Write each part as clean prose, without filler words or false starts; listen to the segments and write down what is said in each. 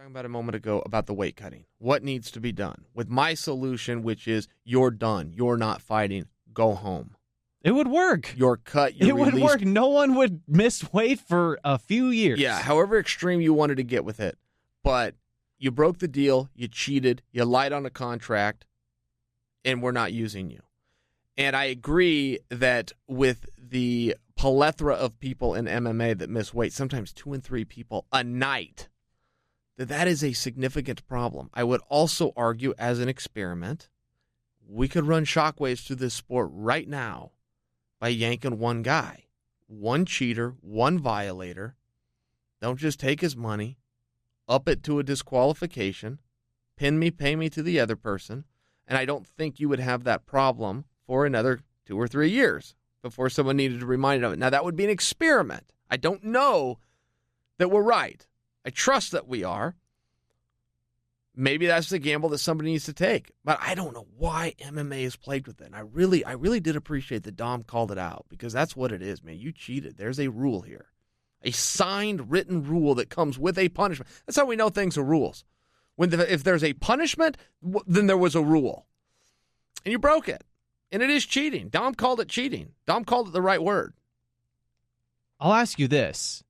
Talking about a moment ago about the weight cutting. What needs to be done? With my solution, which is you're done. You're not fighting. Go home. It would work. You're cut. You're It would work. No one would miss weight for a few years. Yeah, however extreme you wanted to get with it. But you broke the deal. You cheated. You lied on a contract. And we're not using you. And I agree that with the plethora of people in MMA that miss weight, sometimes 2 and 3 people a night, that is a significant problem. I would also argue as an experiment, we could run shockwaves through this sport right now by yanking one guy, one cheater, one violator. Don't just take his money, up it to a disqualification, pin me, pay me to the other person, and I don't think you would have that problem for another 2 or 3 years before someone needed to remind you of it. Now, that would be an experiment. I don't know that we're right. I trust that we are. Maybe that's the gamble that somebody needs to take. But I don't know why MMA is plagued with it. And I really did appreciate that Dom called it out, because that's what it is, man. You cheated. There's a rule here. A signed, written rule that comes with a punishment. That's how we know things are rules. If there's a punishment, then there was a rule. And you broke it. And it is cheating. Dom called it cheating. Dom called it the right word. I'll ask you this,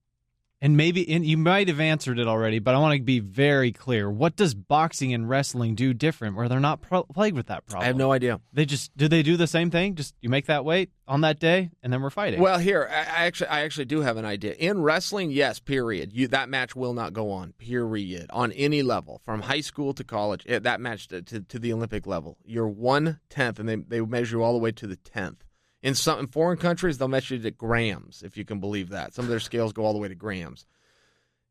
and you might have answered it already, but I want to be very clear. What does boxing and wrestling do different where they're not plagued with that problem? I have no idea. Do they do the same thing? Just you make that weight on that day, and then we're fighting. Well, here, I actually do have an idea. In wrestling, yes, period. That match will not go on, period, on any level, from high school to college. That match to the Olympic level. You're 1/10, and they measure you all the way to the 10th. In foreign countries, they'll measure it at grams, if you can believe that. Some of their scales go all the way to grams.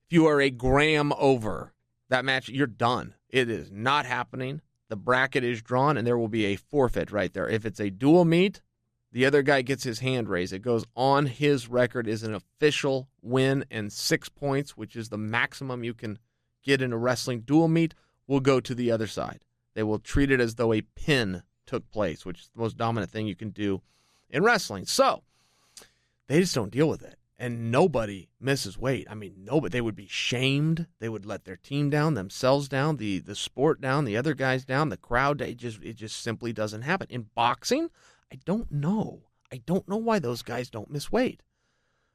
If you are a gram over that match, you're done. It is not happening. The bracket is drawn, and there will be a forfeit right there. If it's a dual meet, the other guy gets his hand raised. It goes on his record as an official win, and 6 points, which is the maximum you can get in a wrestling dual meet, will go to the other side. They will treat it as though a pin took place, which is the most dominant thing you can do in wrestling. So they just don't deal with it. And nobody misses weight. I mean, nobody. They would be shamed. They would let their team down, themselves down, the sport down, the other guys down, the crowd. It just simply doesn't happen. In boxing, I don't know. I don't know why those guys don't miss weight.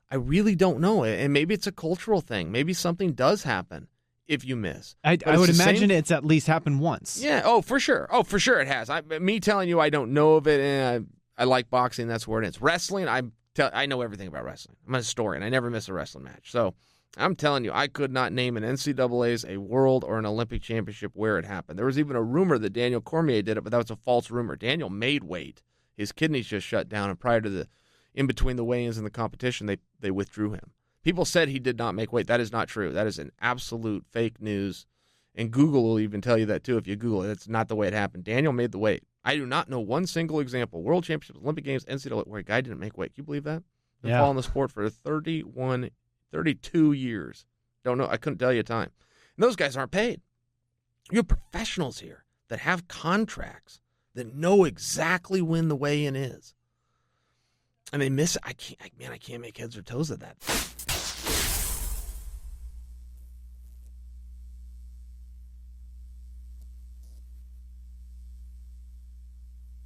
I really don't know. And maybe it's a cultural thing. Maybe something does happen if you miss. I would imagine it's at least happened once. Yeah. Oh, for sure. It has. Me telling you I don't know of it, and I like boxing. That's where it is. Wrestling, I know everything about wrestling. I'm a historian. I never miss a wrestling match. So I'm telling you, I could not name an NCAA's, a world, or an Olympic championship where it happened. There was even a rumor that Daniel Cormier did it, but that was a false rumor. Daniel made weight. His kidneys just shut down, and prior to in between the weigh-ins and the competition, they withdrew him. People said he did not make weight. That is not true. That is an absolute fake news. And Google will even tell you that, too, if you Google it. That's not the way it happened. Daniel made the weight. I do not know one single example, World Championships, Olympic Games, NCAA, where a guy didn't make weight. Can you believe that? Been following the sport for 32 years. Don't know. I couldn't tell you a time. And those guys aren't paid. You have professionals here that have contracts that know exactly when the weigh-in is. And they miss it. I can't make heads or toes of that.